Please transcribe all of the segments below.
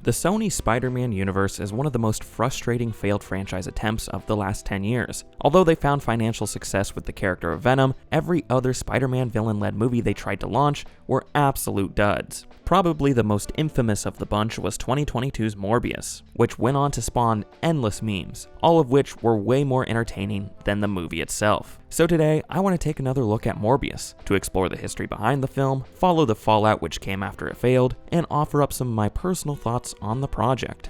The Sony Spider-Man universe is one of the most frustrating failed franchise attempts of the last 10 years. Although they found financial success with the character of Venom, every other Spider-Man villain-led movie they tried to launch were absolute duds. Probably the most infamous of the bunch was 2022's Morbius, which went on to spawn endless memes, all of which were way more entertaining than the movie itself. So today, I want to take another look at Morbius, to explore the history behind the film, follow the fallout which came after it failed, and offer up some of my personal thoughts on the project.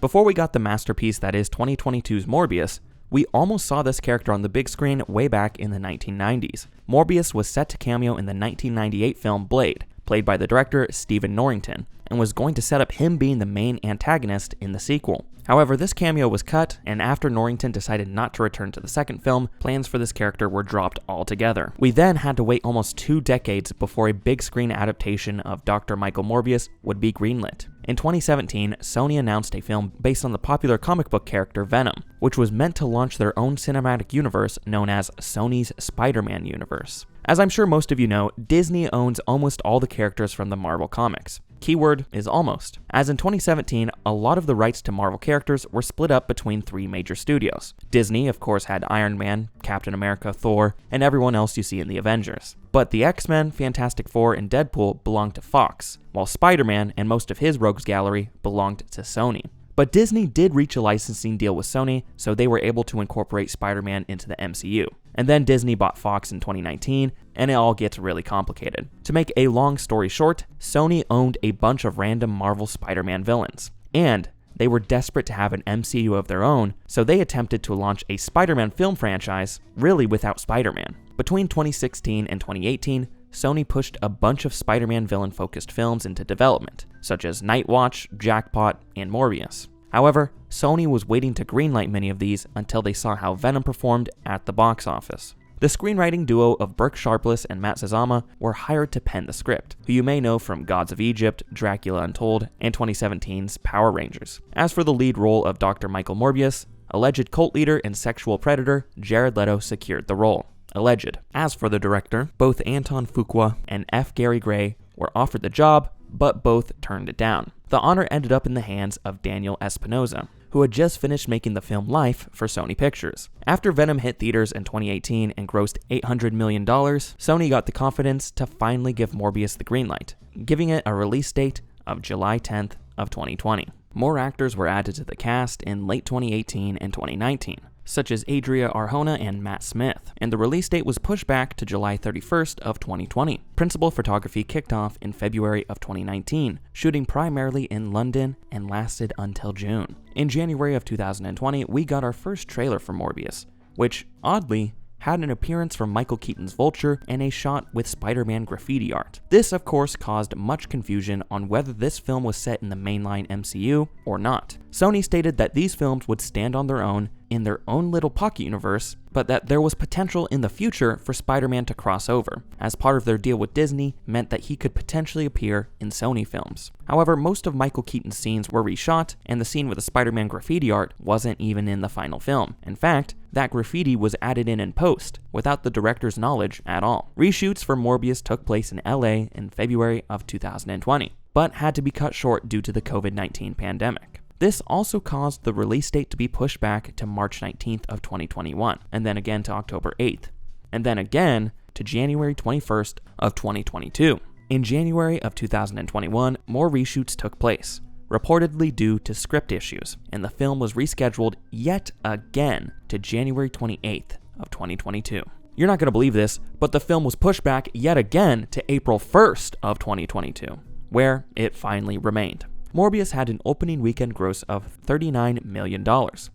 Before we got the masterpiece that is 2022's Morbius, we almost saw this character on the big screen way back in the 1990s. Morbius was set to cameo in the 1998 film Blade, played by the director Stephen Norrington, and was going to set up him being the main antagonist in the sequel. However, this cameo was cut, and after Norrington decided not to return to the second film, plans for this character were dropped altogether. We then had to wait almost 2 decades before a big screen adaptation of Dr. Michael Morbius would be greenlit. In 2017, Sony announced a film based on the popular comic book character Venom, which was meant to launch their own cinematic universe known as Sony's Spider-Man universe. As I'm sure most of you know, Disney owns almost all the characters from the Marvel comics. Keyword is almost, as in 2017, a lot of the rights to Marvel characters were split up between 3 major studios. Disney, of course, had Iron Man, Captain America, Thor, and everyone else you see in the Avengers. But the X-Men, Fantastic Four, and Deadpool belonged to Fox, while Spider-Man and most of his rogues gallery belonged to Sony. But Disney did reach a licensing deal with Sony, so they were able to incorporate Spider-Man into the MCU. And then Disney bought Fox in 2019, and it all gets really complicated. To make a long story short, Sony owned a bunch of random Marvel Spider-Man villains, and they were desperate to have an MCU of their own, so they attempted to launch a Spider-Man film franchise, really without Spider-Man. Between 2016 and 2018, Sony pushed a bunch of Spider-Man villain-focused films into development, such as Night Watch, Jackpot, and Morbius. However, Sony was waiting to greenlight many of these until they saw how Venom performed at the box office. The screenwriting duo of Burke Sharpless and Matt Sazama were hired to pen the script, who you may know from Gods of Egypt, Dracula Untold, and 2017's Power Rangers. As for the lead role of Dr. Michael Morbius, alleged cult leader and sexual predator Jared Leto secured the role. Alleged. As for the director, both Anton Fuqua and F. Gary Gray were offered the job, but both turned it down. The honor ended up in the hands of Daniel Espinosa, who had just finished making the film Life for Sony Pictures. After Venom hit theaters in 2018 and grossed $800 million, Sony got the confidence to finally give Morbius the green light, giving it a release date of July 10th of 2020. More actors were added to the cast in late 2018 and 2019. Such as Adria Arjona and Matt Smith, and the release date was pushed back to July 31st of 2020. Principal photography kicked off in February of 2019, shooting primarily in London and lasted until June. In January of 2020, we got our first trailer for Morbius, which, oddly, had an appearance from Michael Keaton's Vulture and a shot with Spider-Man graffiti art. This, of course, caused much confusion on whether this film was set in the mainline MCU or not. Sony stated that these films would stand on their own in their own little pocket universe, but that there was potential in the future for Spider-Man to cross over, as part of their deal with Disney meant that he could potentially appear in Sony films. However, most of Michael Keaton's scenes were reshot, and the scene with the Spider-Man graffiti art wasn't even in the final film. In fact, that graffiti was added in post, without the director's knowledge at all. Reshoots for Morbius took place in LA in February of 2020, but had to be cut short due to the COVID-19 pandemic. This also caused the release date to be pushed back to March 19th of 2021, and then again to October 8th, and then again to January 21st of 2022. In January of 2021, more reshoots took place, reportedly due to script issues, and the film was rescheduled yet again to January 28th of 2022. You're not going to believe this, but the film was pushed back yet again to April 1st of 2022, where it finally remained. Morbius had an opening weekend gross of $39 million,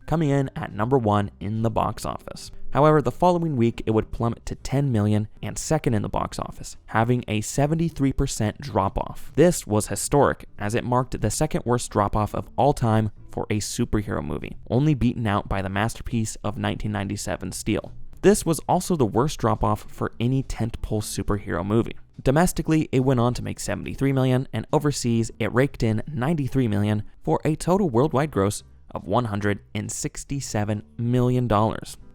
coming in at number 1 in the box office. However, the following week it would plummet to $10 million and second in the box office, having a 73% drop-off. This was historic, as it marked the second worst drop-off of all time for a superhero movie, only beaten out by the masterpiece of 1997's Steel. This was also the worst drop-off for any tentpole superhero movie. Domestically, it went on to make $73 million, and overseas, it raked in $93 million for a total worldwide gross of $167 million.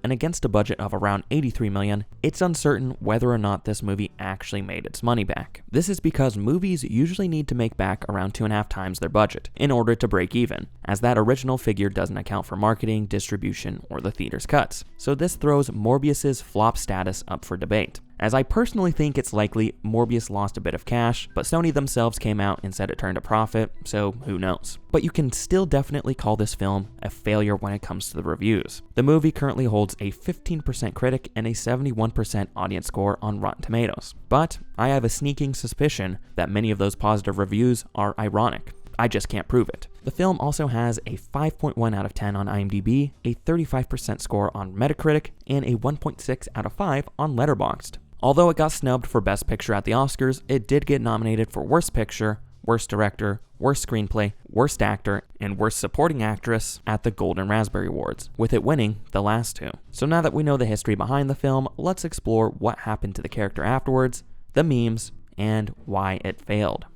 and against a budget of around $83 million, it's uncertain whether or not this movie actually made its money back. This is because movies usually need to make back around 2.5 times their budget in order to break even, as that original figure doesn't account for marketing, distribution, or the theater's cuts. So this throws Morbius's flop status up for debate, as I personally think it's likely Morbius lost a bit of cash, but Sony themselves came out and said it turned a profit, so who knows. But you can still definitely call this film a failure when it comes to the reviews. The movie currently holds a 15% critic and a 71% audience score on Rotten Tomatoes. But I have a sneaking suspicion that many of those positive reviews are ironic. I just can't prove it. The film also has a 5.1 out of 10 on IMDb, a 35% score on Metacritic, and a 1.6 out of 5 on Letterboxd. Although it got snubbed for Best Picture at the Oscars, it did get nominated for Worst Picture, Worst Director, Worst Screenplay, Worst Actor, and Worst Supporting Actress at the Golden Raspberry Awards, with it winning the last two. So now that we know the history behind the film, let's explore what happened to the character afterwards, the memes, and why it failed.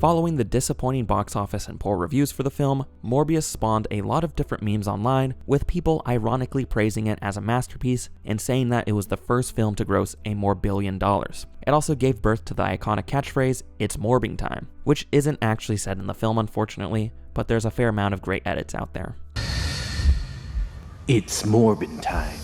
Following the disappointing box office and poor reviews for the film, Morbius spawned a lot of different memes online, with people ironically praising it as a masterpiece and saying that it was the first film to gross a more $1 billion. It also gave birth to the iconic catchphrase, "It's Morbin time," which isn't actually said in the film unfortunately, but there's a fair amount of great edits out there. It's Morbin time.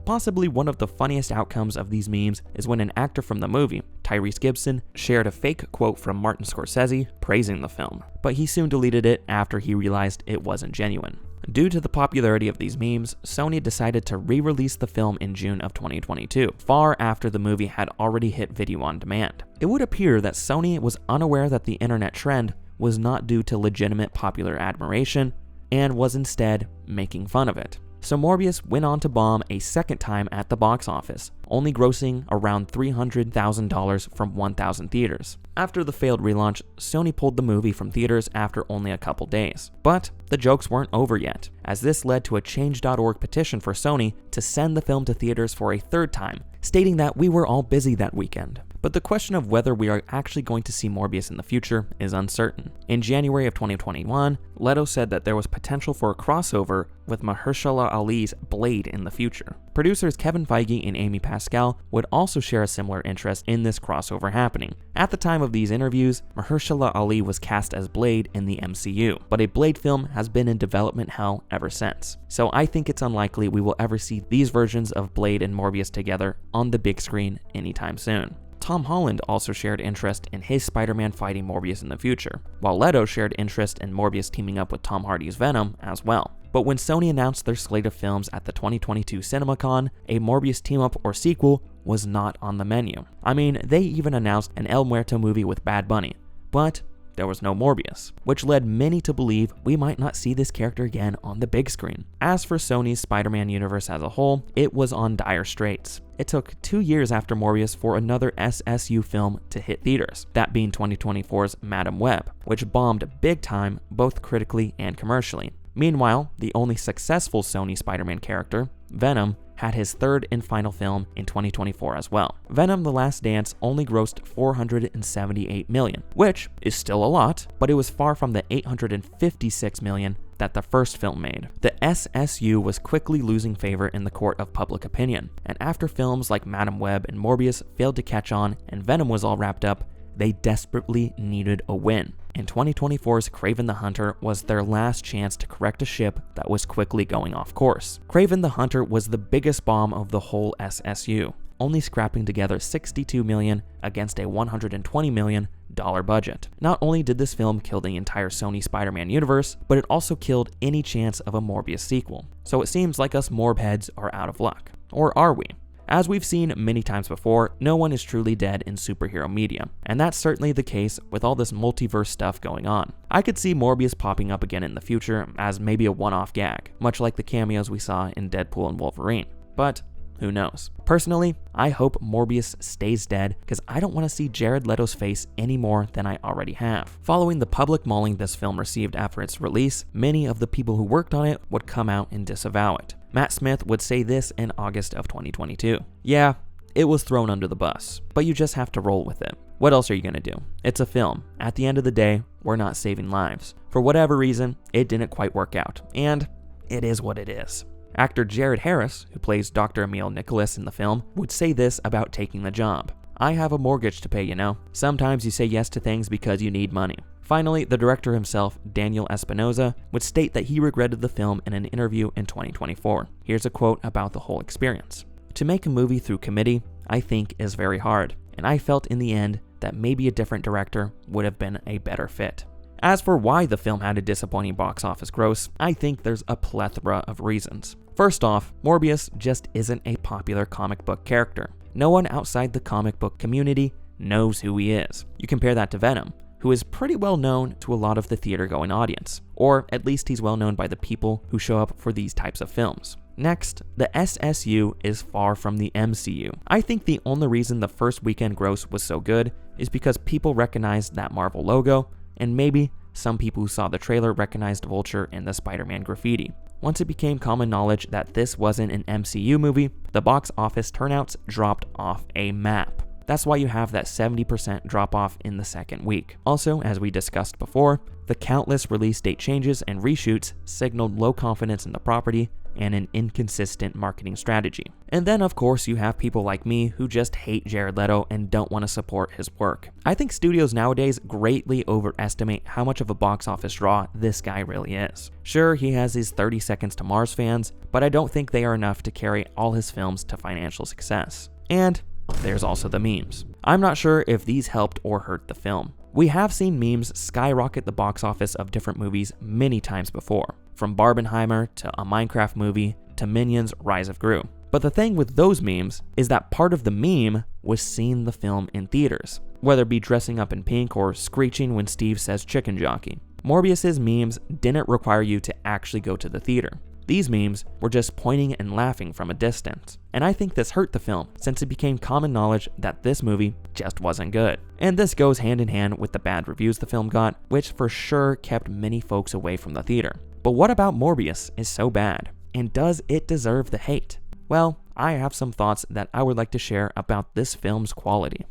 Possibly one of the funniest outcomes of these memes is when an actor from the movie, Tyrese Gibson, shared a fake quote from Martin Scorsese praising the film, but he soon deleted it after he realized it wasn't genuine. Due to the popularity of these memes, Sony decided to re-release the film in June of 2022, far after the movie had already hit video on demand. It would appear that Sony was unaware that the internet trend was not due to legitimate popular admiration, and was instead making fun of it. So Morbius went on to bomb a second time at the box office, only grossing around $300,000 from 1,000 theaters. After the failed relaunch, Sony pulled the movie from theaters after only a couple days. But the jokes weren't over yet, as this led to a Change.org petition for Sony to send the film to theaters for a third time, stating that we were all busy that weekend. But the question of whether we are actually going to see Morbius in the future is uncertain. In January of 2021, Leto said that there was potential for a crossover with Mahershala Ali's Blade in the future. Producers Kevin Feige and Amy Pascal would also share a similar interest in this crossover happening. At the time of these interviews, Mahershala Ali was cast as Blade in the MCU, but a Blade film has been in development hell ever since. So I think it's unlikely we will ever see these versions of Blade and Morbius together on the big screen anytime soon. Tom Holland also shared interest in his Spider-Man fighting Morbius in the future, while Leto shared interest in Morbius teaming up with Tom Hardy's Venom as well. But when Sony announced their slate of films at the 2022 CinemaCon, a Morbius team-up or sequel was not on the menu. I mean, they even announced an El Muerto movie with Bad Bunny, but there was no Morbius, which led many to believe we might not see this character again on the big screen. As for Sony's Spider-Man universe as a whole, it was on dire straits. It took 2 years after Morbius for another SSU film to hit theaters, that being 2024's Madam Web, which bombed big time both critically and commercially. Meanwhile, the only successful Sony Spider-Man character, Venom, had his third and final film in 2024 as well. Venom: The Last Dance only grossed $478 million, which is still a lot, but it was far from the $856 million that the first film made. The SSU was quickly losing favor in the court of public opinion, and after films like Madam Web and Morbius failed to catch on and Venom was all wrapped up, they desperately needed a win. And 2024's Kraven the Hunter was their last chance to correct a ship that was quickly going off course. Kraven the Hunter was the biggest bomb of the whole SSU, only scrapping together $62 million against a $120 million budget. Not only did this film kill the entire Sony Spider-Man universe, but it also killed any chance of a Morbius sequel. So it seems like us Morb heads are out of luck. Or are we? As we've seen many times before, no one is truly dead in superhero media, and that's certainly the case with all this multiverse stuff going on. I could see Morbius popping up again in the future as maybe a one-off gag, much like the cameos we saw in Deadpool and Wolverine, but who knows? Personally, I hope Morbius stays dead because I don't want to see Jared Leto's face any more than I already have. Following the public mauling this film received after its release, many of the people who worked on it would come out and disavow it. Matt Smith would say this in August of 2022. "Yeah, it was thrown under the bus, but you just have to roll with it. What else are you gonna do? It's a film. At the end of the day, we're not saving lives. For whatever reason, it didn't quite work out, and it is what it is. Actor Jared Harris, who plays Dr. Emil Nicholas in the film, would say this about taking the job. "I have a mortgage to pay, you know. Sometimes you say yes to things because you need money." Finally, the director himself, Daniel Espinosa, would state that he regretted the film in an interview in 2024. Here's a quote about the whole experience. "To make a movie through committee, I think, is very hard, and I felt in the end that maybe a different director would have been a better fit." As for why the film had a disappointing box office gross, I think there's a plethora of reasons. First off, Morbius just isn't a popular comic book character. No one outside the comic book community knows who he is. You compare that to Venom, who is pretty well known to a lot of the theater-going audience, or at least he's well known by the people who show up for these types of films. Next, the SSU is far from the MCU. I think the only reason the first weekend gross was so good is because people recognized that Marvel logo, and maybe some people who saw the trailer recognized Vulture and the Spider-Man graffiti. Once it became common knowledge that this wasn't an MCU movie, the box office turnouts dropped off a map. That's why you have that 70% drop off in the second week. Also, as we discussed before, the countless release date changes and reshoots signaled low confidence in the property and an inconsistent marketing strategy. And then of course you have people like me who just hate Jared Leto and don't want to support his work. I think studios nowadays greatly overestimate how much of a box office draw this guy really is. Sure, he has his 30 Seconds to Mars fans, but I don't think they are enough to carry all his films to financial success. And there's also the memes. I'm not sure if these helped or hurt the film. We have seen memes skyrocket the box office of different movies many times before, from Barbenheimer to a Minecraft movie to Minions: Rise of Gru. But the thing with those memes is that part of the meme was seeing the film in theaters, whether it be dressing up in pink or screeching when Steve says chicken jockey. Morbius's memes didn't require you to actually go to the theater. These memes were just pointing and laughing from a distance. And I think this hurt the film, since it became common knowledge that this movie just wasn't good. And this goes hand in hand with the bad reviews the film got, which for sure kept many folks away from the theater. But what about Morbius is so bad? And does it deserve the hate? Well, I have some thoughts that I would like to share about this film's quality.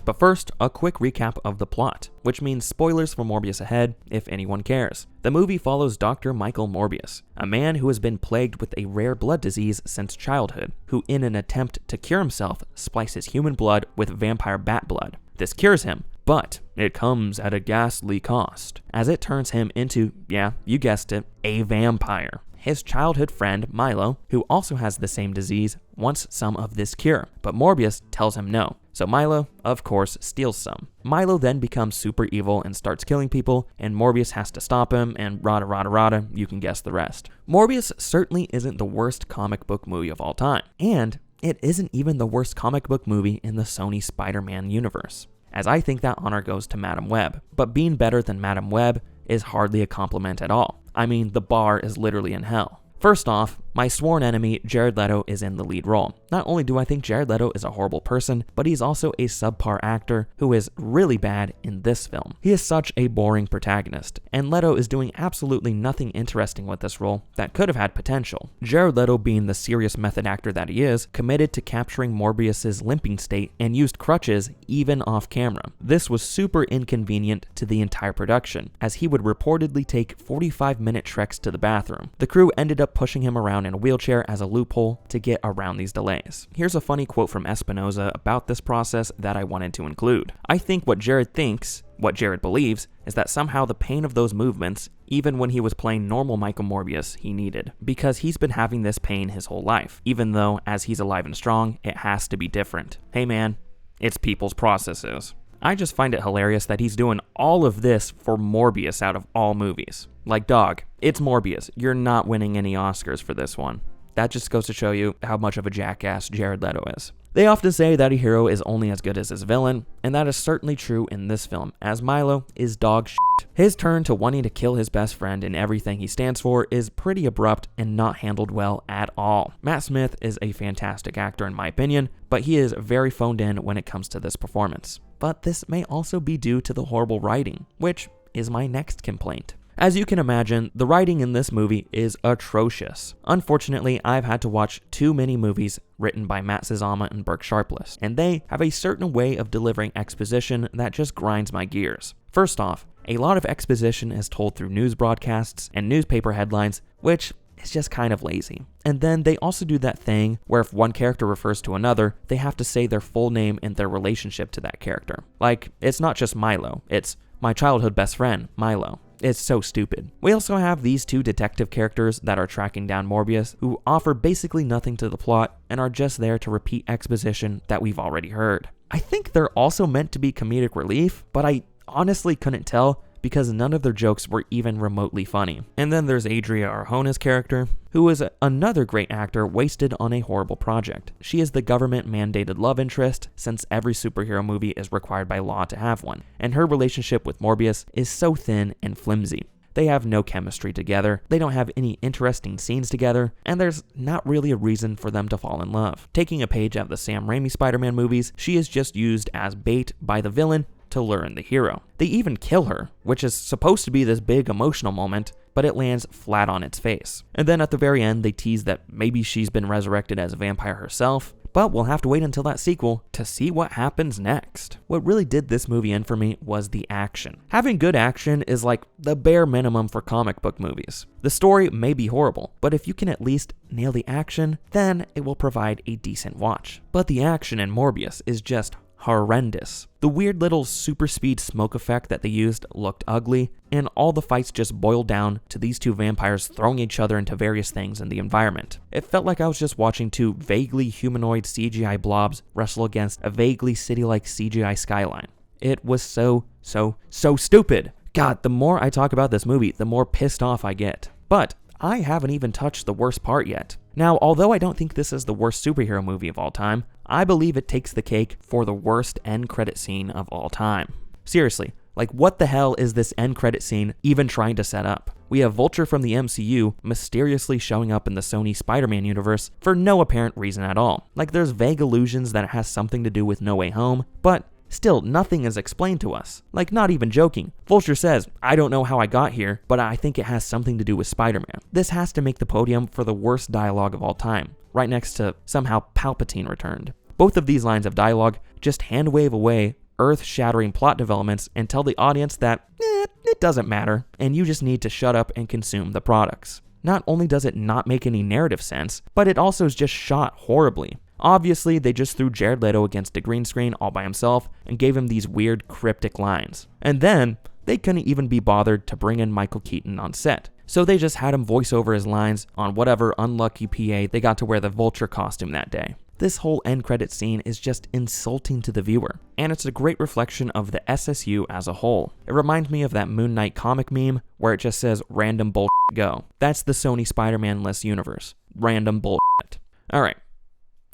But first, a quick recap of the plot, which means spoilers for Morbius ahead, if anyone cares. The movie follows Dr. Michael Morbius, a man who has been plagued with a rare blood disease since childhood, who in an attempt to cure himself, splices human blood with vampire bat blood. This cures him, but it comes at a ghastly cost, as it turns him into, yeah, you guessed it, a vampire. His childhood friend, Milo, who also has the same disease, wants some of this cure, but Morbius tells him no. So Milo, of course, steals some. Milo then becomes super evil and starts killing people, and Morbius has to stop him, and rada, you can guess the rest. Morbius certainly isn't the worst comic book movie of all time, and it isn't even the worst comic book movie in the Sony Spider-Man universe, as I think that honor goes to Madam Web. But being better than Madam Web is hardly a compliment at all. I mean, the bar is literally in hell. First off, my sworn enemy, Jared Leto, is in the lead role. Not only do I think Jared Leto is a horrible person, but he's also a subpar actor who is really bad in this film. He is such a boring protagonist, and Leto is doing absolutely nothing interesting with this role that could have had potential. Jared Leto, being the serious method actor that he is, committed to capturing Morbius's limping state and used crutches even off camera. This was super inconvenient to the entire production, as he would reportedly take 45-minute treks to the bathroom. The crew ended up pushing him around in a wheelchair as a loophole to get around these delays. Here's a funny quote from Espinosa about this process that I wanted to include. I think what Jared believes, is that somehow the pain of those movements, even when he was playing normal Michael Morbius, he needed. Because he's been having this pain his whole life, even though, as he's alive and strong, it has to be different. Hey man, it's people's processes. I just find it hilarious that he's doing all of this for Morbius out of all movies. Like, dog, it's Morbius. You're not winning any Oscars for this one. That just goes to show you how much of a jackass Jared Leto is. They often say that a hero is only as good as his villain, and that is certainly true in this film, as Milo is dog shit. His turn to wanting to kill his best friend and everything he stands for is pretty abrupt and not handled well at all. Matt Smith is a fantastic actor in my opinion, but he is very phoned in when it comes to this performance. But this may also be due to the horrible writing, which is my next complaint. As you can imagine, the writing in this movie is atrocious. Unfortunately, I've had to watch too many movies written by Matt Sazama and Burke Sharpless, and they have a certain way of delivering exposition that just grinds my gears. First off, a lot of exposition is told through news broadcasts and newspaper headlines, which is just kind of lazy. And then they also do that thing where if one character refers to another, they have to say their full name and their relationship to that character. Like, it's not just Milo, it's my childhood best friend, Milo. It's so stupid. We also have these two detective characters that are tracking down Morbius, who offer basically nothing to the plot and are just there to repeat exposition that we've already heard. I think they're also meant to be comedic relief, but I honestly couldn't tell because none of their jokes were even remotely funny. And then there's Adria Arjona's character, who is another great actor wasted on a horrible project. She is the government-mandated love interest, since every superhero movie is required by law to have one, and her relationship with Morbius is so thin and flimsy. They have no chemistry together, they don't have any interesting scenes together, and there's not really a reason for them to fall in love. Taking a page out of the Sam Raimi Spider-Man movies, she is just used as bait by the villain to lure in the hero. They even kill her, which is supposed to be this big emotional moment, but it lands flat on its face. And then at the very end, they tease that maybe she's been resurrected as a vampire herself, but we'll have to wait until that sequel to see what happens next. What really did this movie in for me was the action. Having good action is like the bare minimum for comic book movies. The story may be horrible, but if you can at least nail the action, then it will provide a decent watch. But the action in Morbius is just horrendous. The weird little super speed smoke effect that they used looked ugly, and all the fights just boiled down to these two vampires throwing each other into various things in the environment. It felt like I was just watching two vaguely humanoid CGI blobs wrestle against a vaguely city-like CGI skyline. It was so stupid. God, the more I talk about this movie, the more pissed off I get. But I haven't even touched the worst part yet. Now, although I don't think this is the worst superhero movie of all time, I believe it takes the cake for the worst end credit scene of all time. Seriously, like what the hell is this end credit scene even trying to set up? We have Vulture from the MCU mysteriously showing up in the Sony Spider-Man universe for no apparent reason at all. Like there's vague allusions that it has something to do with No Way Home, but still, nothing is explained to us. Like, not even joking. Vulture says, I don't know how I got here, but I think it has something to do with Spider-Man. This has to make the podium for the worst dialogue of all time, right next to somehow Palpatine returned. Both of these lines of dialogue just hand-wave away earth-shattering plot developments and tell the audience that, it doesn't matter, and you just need to shut up and consume the products. Not only does it not make any narrative sense, but it also is just shot horribly. Obviously, they just threw Jared Leto against a green screen all by himself and gave him these weird cryptic lines. And then, they couldn't even be bothered to bring in Michael Keaton on set. So they just had him voice over his lines on whatever unlucky PA they got to wear the Vulture costume that day. This whole end credit scene is just insulting to the viewer, and it's a great reflection of the SSU as a whole. It reminds me of that Moon Knight comic meme where it just says random bullshit go. That's the Sony Spider-Man-less universe. Random bullshit. Alright.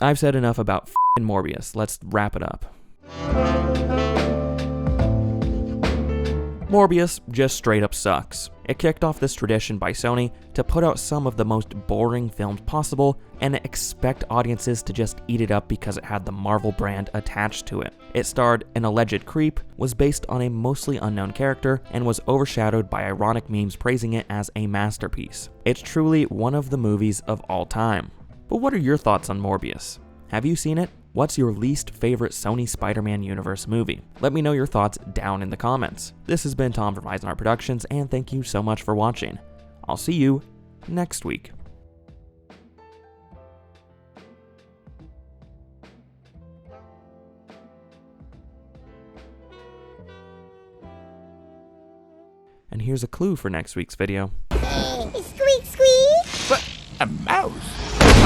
I've said enough about f***ing Morbius. Let's wrap it up. Morbius just straight up sucks. It kicked off this tradition by Sony to put out some of the most boring films possible and expect audiences to just eat it up because it had the Marvel brand attached to it. It starred an alleged creep, was based on a mostly unknown character, and was overshadowed by ironic memes praising it as a masterpiece. It's truly one of the movies of all time. But what are your thoughts on Morbius? Have you seen it? What's your least favorite Sony Spider-Man universe movie? Let me know your thoughts down in the comments. This has been Tom from Isenhart Productions, and thank you so much for watching. I'll see you next week. And here's a clue for next week's video. Squeak, squeak! But a mouse?